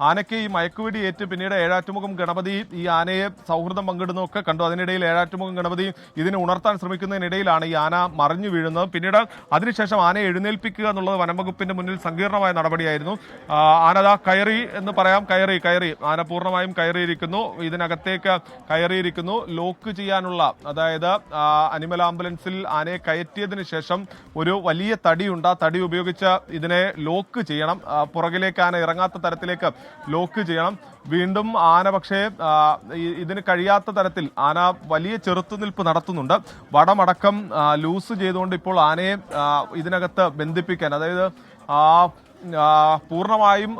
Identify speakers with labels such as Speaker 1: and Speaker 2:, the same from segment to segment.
Speaker 1: ആനയ്ക്ക് ഈ മയക്കുവെടി ഏറ്റ് പിന്നീട് ഏഴാറ്റുമുഖം ഗണപതി ഈ ആനയെ സൗഹൃദം പങ്കിടുന്നതൊക്കെ കണ്ടു. അതിനിടയിൽ ഏഴാറ്റുമുഖം ഗണപതി ഇതിനെ ഉണർത്താൻ ശ്രമിക്കുന്നതിനിടയിലാണ് ഈ ആന മറിഞ്ഞു വീഴുന്നത്. പിന്നീട് അതിനുശേഷം ആനയെ എഴുന്നേൽപ്പിക്കുക എന്നുള്ളത് വനംവകുപ്പിന്റെ മുന്നിൽ സങ്കീർണമായ നടപടിയായിരുന്നു. ആനതാ കയറി എന്ന് പറയാം, കയറി ആന പൂർണ്ണമായും കയറിയിരിക്കുന്നു, ഇതിനകത്തേക്ക് കയറിയിരിക്കുന്നു. ലോക്ക് ചെയ്യാനുള്ള, അതായത് അനിമൽ ആംബുലൻസിൽ ആനയെ കയറ്റിയതിനു ശേഷം ഒരു വലിയ തടിയുണ്ട്, ആ തടി ഉപയോഗിച്ച് ഇതിനെ ലോക്ക് ചെയ്യണം, പുറകിലേക്ക് ആന ഇറങ്ങാത്ത തരത്തിലേക്ക് ലോക്ക് ചെയ്യണം. വീണ്ടും ആന പക്ഷേ ഇതിന് കഴിയാത്ത തരത്തിൽ ആന വലിയ ചെറുത്തുനിൽപ്പ് നടത്തുന്നുണ്ട്. വടമടക്കം ലൂസ് ചെയ്തുകൊണ്ട് ഇപ്പോൾ ആനയെ ഇതിനകത്ത് ബന്ധിപ്പിക്കാൻ, അതായത് പൂർണ്ണമായും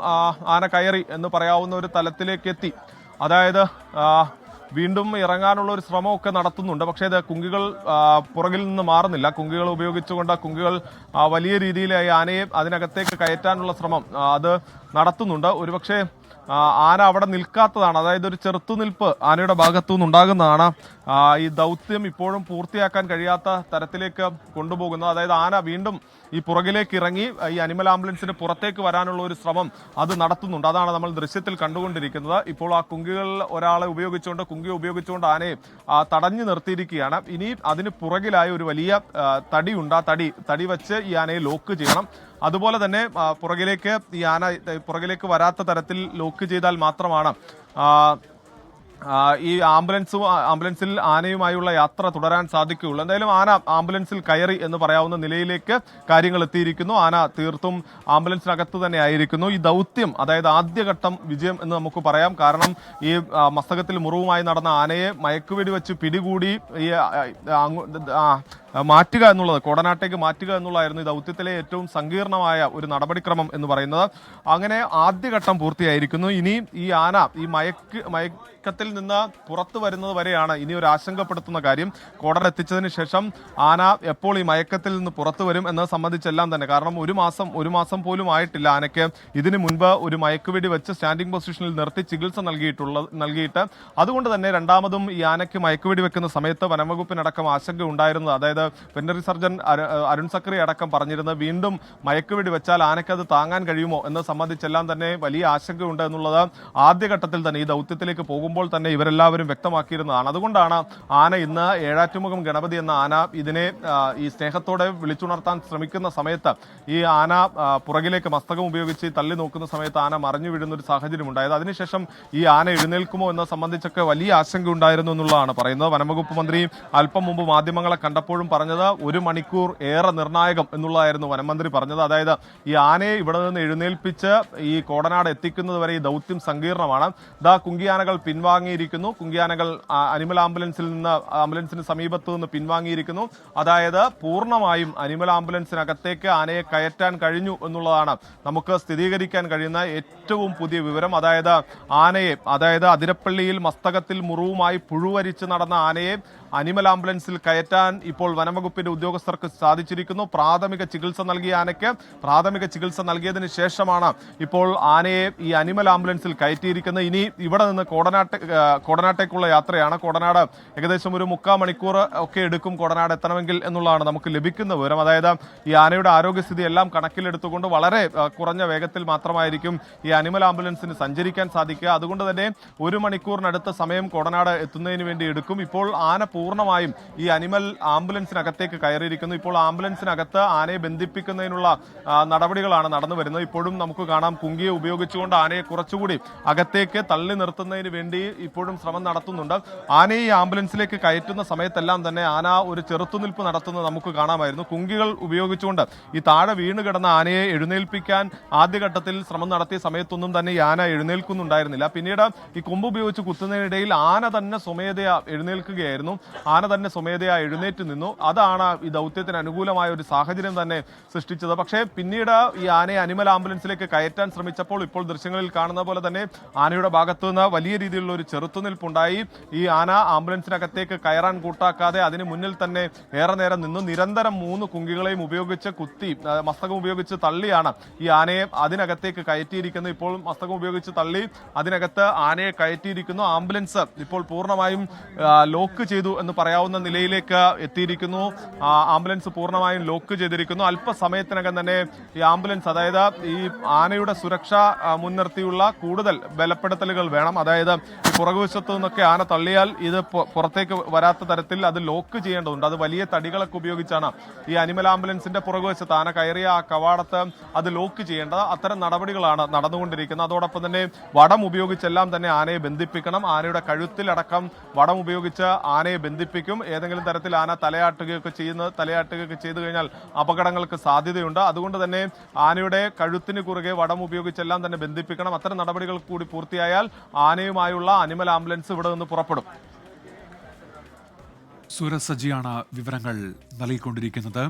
Speaker 1: ആന കയറി എന്ന് പറയാവുന്ന ഒരു തലത്തിലേക്ക് എത്തി. അതായത് വീണ്ടും ഇറങ്ങാനുള്ള ഒരു ശ്രമമൊക്കെ നടത്തുന്നുണ്ട്. പക്ഷേ ഇത് കുങ്കികൾ പുറകിൽ നിന്ന് മാറുന്നില്ല. കുങ്കികൾ ഉപയോഗിച്ചുകൊണ്ട് കുങ്കികൾ വലിയ രീതിയിൽ ആനയെ അതിനകത്തേക്ക് കയറ്റാനുള്ള ശ്രമം അത് നടത്തുന്നുണ്ട്. ഒരുപക്ഷെ ആന അവിടെ നിൽക്കാത്തതാണ്, അതായത് ഒരു ചെറുത്തുനിൽപ്പ് ആനയുടെ ഭാഗത്തു നിന്നുണ്ടാകുന്നതാണ് ഈ ദൗത്യം ഇപ്പോഴും പൂർത്തിയാക്കാൻ കഴിയാത്ത തരത്തിലേക്ക് കൊണ്ടുപോകുന്നത്. അതായത് ആന വീണ്ടും ഈ പുറകിലേക്ക് ഇറങ്ങി ഈ അനിമൽ ആംബുലൻസിന് പുറത്തേക്ക് വരാനുള്ള ഒരു ശ്രമം അത് നടത്തുന്നുണ്ട്. അതാണ് നമ്മൾ ദൃശ്യത്തിൽ കണ്ടുകൊണ്ടിരിക്കുന്നത്. ഇപ്പോൾ ആ കുങ്കികൾ ഒരാളെ ഉപയോഗിച്ചുകൊണ്ട് ആനയെ തടഞ്ഞു നിർത്തിയിരിക്കുകയാണ്. ഇനി അതിന് പുറകിലായി ഒരു വലിയ തടിയുണ്ട്, ആ തടി വെച്ച് ഈ ആനയെ ലോക്ക് ചെയ്യണം. അതുപോലെ തന്നെ ഈ ആന പുറകിലേക്ക് വരാത്ത തരത്തിൽ ലോക്ക് ചെയ്താൽ മാത്രമാണ് ഈ ആംബുലൻസിൽ ആനയുമായുള്ള യാത്ര തുടരാൻ സാധിക്കുകയുള്ളൂ. എന്തായാലും ആന ആംബുലൻസിൽ കയറി എന്ന് പറയാവുന്ന നിലയിലേക്ക് കാര്യങ്ങൾ എത്തിയിരിക്കുന്നു. ആന തീർത്തും ആംബുലൻസിനകത്ത് തന്നെ ആയിരിക്കുന്നു. ഈ ദൗത്യം, അതായത് ആദ്യഘട്ടം വിജയം എന്ന് നമുക്ക് പറയാം. കാരണം ഈ മസ്തകത്തിൽ മുറിവുമായി നടന്ന ആനയെ മയക്കുവെടി വെച്ച് പിടികൂടി ഈ മാറ്റുക എന്നുള്ളത്, കോടനാട്ടേക്ക് മാറ്റുക എന്നുള്ളതായിരുന്നു ഈ ദൗത്യത്തിലെ ഏറ്റവും സങ്കീർണമായ ഒരു നടപടിക്രമം എന്ന് പറയുന്നത്. അങ്ങനെ ആദ്യഘട്ടം പൂർത്തിയായിരിക്കുന്നു. ഇനി ഈ ആന ഈ മയക്കത്തിൽ നിന്ന് പുറത്തു വരുന്നത് വരെയാണ് ഇനി ഒരു ആശങ്കപ്പെടുത്തുന്ന കാര്യം. കോടന എത്തിച്ചതിന് ശേഷം ആന എപ്പോൾ ഈ മയക്കത്തിൽ നിന്ന് പുറത്തു വരും എന്നത് സംബന്ധിച്ചെല്ലാം തന്നെ, കാരണം ഒരു മാസം പോലും ആയിട്ടില്ല ആനയ്ക്ക് ഇതിനു മുൻപ് ഒരു മയക്കുവെടി വെച്ച് സ്റ്റാൻഡിംഗ് പൊസിഷനിൽ നിർത്തി ചികിത്സ നൽകിയിട്ട്. അതുകൊണ്ട് തന്നെ രണ്ടാമതും ഈ ആനയ്ക്ക് മയക്കുവെടി വെക്കുന്ന സമയത്ത് വനംവകുപ്പിനടക്കം ആശങ്ക ഉണ്ടായിരുന്നത്, അതായത് വെറ്ററിനറി സർജൻ അരുൺ സക്രി അടക്കം പറഞ്ഞിരുന്നത് വീണ്ടും മയക്കുവെടി വെച്ചാൽ ആനയ്ക്ക് അത് താങ്ങാൻ കഴിയുമോ എന്നത് സംബന്ധിച്ചെല്ലാം തന്നെ വലിയ ആശങ്കയുണ്ട് എന്നുള്ളത് ആദ്യഘട്ടത്തിൽ തന്നെ ഈ ദൗത്യത്തിലേക്ക് പോകുമ്പോൾ തന്നെ ഇവരെല്ലാവരും വ്യക്തമാക്കിയിരുന്നതാണ്. അതുകൊണ്ടാണ് ആന ഇന്ന് ഏഴാറ്റുമുഖം ഗണപതി എന്ന ആന ഇതിനെ ഈ സ്നേഹത്തോടെ വിളിച്ചുണർത്താൻ ശ്രമിക്കുന്ന സമയത്ത് ഈ ആന പുറകിലേക്ക് മസ്തകം ഉപയോഗിച്ച് തള്ളി നോക്കുന്ന സമയത്ത് ആന മറിഞ്ഞു വീഴുന്ന ഒരു സാഹചര്യം ഉണ്ടായത്. അതിനുശേഷം ഈ ആന എഴുന്നേൽക്കുമോ എന്നത് സംബന്ധിച്ചൊക്കെ വലിയ ആശങ്ക ഉണ്ടായിരുന്നു എന്നുള്ളതാണ് പറയുന്നത്. വനംവകുപ്പ് മന്ത്രി അല്പം മുമ്പ് മാധ്യമങ്ങളെ കണ്ടപ്പോഴും പറഞ്ഞത് 1 മണിക്കൂർ ഏറെ നിർണായകം എന്നുള്ളതായിരുന്നു വനമന്ത്രി പറഞ്ഞത്. അതായത് ഈ ആനയെ ഇവിടെ നിന്ന് എഴുന്നേൽപ്പിച്ച് ഈ കോടനാട് എത്തിക്കുന്നത് വരെ ഈ ദൗത്യം സങ്കീർണമാണ്. കുങ്കിയാനകൾ പിൻവാങ്ങിയിരിക്കുന്നു. കുങ്കിയാനകൾ അനിമൽ ആംബുലൻസിന് സമീപത്തു നിന്ന് പിൻവാങ്ങിയിരിക്കുന്നു. അതായത് പൂർണ്ണമായും അനിമൽ ആംബുലൻസിനകത്തേക്ക് ആനയെ കയറ്റാൻ കഴിഞ്ഞു എന്നുള്ളതാണ് നമുക്ക് സ്ഥിരീകരിക്കാൻ കഴിയുന്ന ഏറ്റവും പുതിയ വിവരം. അതായത് അതിരപ്പള്ളിയിൽ മസ്തകത്തിൽ മുറിവുമായി പുഴുവരിച്ച് നടന്ന ആനയെ അനിമൽ ആംബുലൻസിൽ കയറ്റാൻ ഇപ്പോൾ വനംവകുപ്പിന്റെ ഉദ്യോഗസ്ഥർക്ക് സാധിച്ചിരിക്കുന്നു. പ്രാഥമിക ചികിത്സ നൽകിയ ആനയ്ക്ക് പ്രാഥമിക ചികിത്സ നൽകിയതിന് ശേഷമാണ് ഇപ്പോൾ ആനയെ ഈ അനിമൽ ആംബുലൻസിൽ കയറ്റിയിരിക്കുന്നത്. ഇനി ഇവിടെ നിന്ന് കോടനാട്ടേക്കുള്ള യാത്രയാണ്. കോടനാട് ഏകദേശം ഒരു 3/4 മണിക്കൂർ ഒക്കെ എടുക്കും കോടനാട് എത്തണമെങ്കിൽ എന്നുള്ളതാണ് നമുക്ക് ലഭിക്കുന്ന വിവരം. അതായത് ഈ ആനയുടെ ആരോഗ്യസ്ഥിതി എല്ലാം കണക്കിലെടുത്തുകൊണ്ട് വളരെ കുറഞ്ഞ വേഗത്തിൽ മാത്രമായിരിക്കും ഈ അനിമൽ ആംബുലൻസിന് സഞ്ചരിക്കാൻ സാധിക്കുക. അതുകൊണ്ട് തന്നെ 1 മണിക്കൂറിനടുത്ത സമയം കോടനാട് എത്തുന്നതിന് വേണ്ടി എടുക്കും. ഇപ്പോൾ ആന പൂർണ്ണമായും ഈ അനിമൽ ആംബുലൻസിനകത്തേക്ക് കയറിയിരിക്കുന്നു. ഇപ്പോൾ ആംബുലൻസിനകത്ത് ആനയെ ബന്ധിപ്പിക്കുന്നതിനുള്ള നടപടികളാണ് നടന്നു വരുന്നത്. ഇപ്പോഴും നമുക്ക് കാണാം കുങ്കിയെ ഉപയോഗിച്ചുകൊണ്ട് ആനയെ കുറച്ചുകൂടി അകത്തേക്ക് തള്ളി നിർത്തുന്നതിന് വേണ്ടി ഇപ്പോഴും ശ്രമം നടത്തുന്നുണ്ട്. ആനയെ ഈ ആംബുലൻസിലേക്ക് കയറ്റുന്ന സമയത്തെല്ലാം തന്നെ ആന ഒരു ചെറുത്തുനിൽപ്പ് നടത്തുന്നത് നമുക്ക് കാണാമായിരുന്നു. കുങ്കികൾ ഉപയോഗിച്ചുകൊണ്ട് ഈ താഴെ വീണ് കിടന്ന ആനയെ എഴുന്നേൽപ്പിക്കാൻ ആദ്യഘട്ടത്തിൽ ശ്രമം നടത്തിയ സമയത്തൊന്നും തന്നെ ഈ ആന എഴുന്നേൽക്കുന്നുണ്ടായിരുന്നില്ല. പിന്നീട് ഈ കൊമ്പ് ഉപയോഗിച്ച് കുത്തുന്നതിനിടയിൽ ആന തന്നെ സ്വമേധയാ എഴുന്നേൽക്കുകയായിരുന്നു. ആന തന്നെ സ്വമേധയാ എഴുന്നേറ്റ് നിന്നു. അതാണ് ഈ ദൗത്യത്തിന് അനുകൂലമായ ഒരു സാഹചര്യം തന്നെ സൃഷ്ടിച്ചത്. പക്ഷേ പിന്നീട് ഈ ആനയെ അനിമൽ ആംബുലൻസിലേക്ക് കയറ്റാൻ ശ്രമിച്ചപ്പോൾ ഇപ്പോൾ ദൃശ്യങ്ങളിൽ കാണുന്ന പോലെ തന്നെ ആനയുടെ ഭാഗത്തു നിന്ന് വലിയ രീതിയിലുള്ള ഒരു ചെറുത്തുനിൽപ്പുണ്ടായി. ഈ ആന ആംബുലൻസിനകത്തേക്ക് കയറാൻ കൂട്ടാക്കാതെ അതിന് മുന്നിൽ തന്നെ ഏറെ നേരം നിന്നു. നിരന്തരം 3 കുങ്കികളെയും ഉപയോഗിച്ച് കുത്തി മസ്തകം ഉപയോഗിച്ച് തള്ളിയാണ് ഈ ആനയെ അതിനകത്തേക്ക് കയറ്റിയിരിക്കുന്നത്. ഇപ്പോൾ മസ്തകം ഉപയോഗിച്ച് തള്ളി അതിനകത്ത് ആനയെ കയറ്റിയിരിക്കുന്നു. ആംബുലൻസ് ഇപ്പോൾ പൂർണ്ണമായും ലോക്ക് ചെയ്തു എന്ന് പറയാവുന്ന നിലയിലേക്ക് എത്തിയിരിക്കുന്നു. ചെയ്തിരിക്കുന്നു. ആംബുലൻസ് പൂർണ്ണമായും ലോക്ക് ചെയ്തിരിക്കുന്നു. അല്പസമയത്തിനകം തന്നെ ഈ ആംബുലൻസ്, അതായത് ഈ ആനയുടെ സുരക്ഷ മുൻനിർത്തിയുള്ള കൂടുതൽ ബലപ്പെടുത്തലുകൾ വേണം. അതായത് ഈ പുറകുവശത്തു നിന്നൊക്കെ ആന തള്ളിയാൽ ഇത് പുറത്തേക്ക് വരാത്ത തരത്തിൽ അത് ലോക്ക് ചെയ്യേണ്ടതുണ്ട്. അത് വലിയ തടികളൊക്കെ ഉപയോഗിച്ചാണ് ഈ അനിമൽ ആംബുലൻസിന്റെ പുറകുവശത്ത് ആന കയറിയ ആ കവാടത്ത് അത് ലോക്ക് ചെയ്യേണ്ടത്. അത്തരം നടപടികളാണ് നടന്നുകൊണ്ടിരിക്കുന്നത്. അതോടൊപ്പം തന്നെ വടം ഉപയോഗിച്ചെല്ലാം തന്നെ ആനയെ ബന്ധിപ്പിക്കണം. ആനയുടെ കഴുത്തിലടക്കം വടം ഉപയോഗിച്ച് ആനയെ ബന്ധിപ്പിക്കും. ഏതെങ്കിലും തരത്തിൽ ആന തലയാട്ടുകയൊക്കെ ചെയ്തു കഴിഞ്ഞാൽ അപകടങ്ങൾക്ക് സാധ്യതയുണ്ട്. അതുകൊണ്ട് തന്നെ ആനയുടെ കഴുത്തിന് കുറുകെ വടം ഉപയോഗിച്ചെല്ലാം തന്നെ ബന്ധിപ്പിക്കണം. അത്തരം നടപടികൾ കൂടി പൂർത്തിയായാൽ ആനയുമായുള്ള അനിമൽ ആംബുലൻസ് ഇവിടെ നിന്ന് പുറപ്പെടും.
Speaker 2: സൂരജ് സജിയാണ് വിവരങ്ങൾ നൽകിക്കൊണ്ടിരിക്കുന്നത്.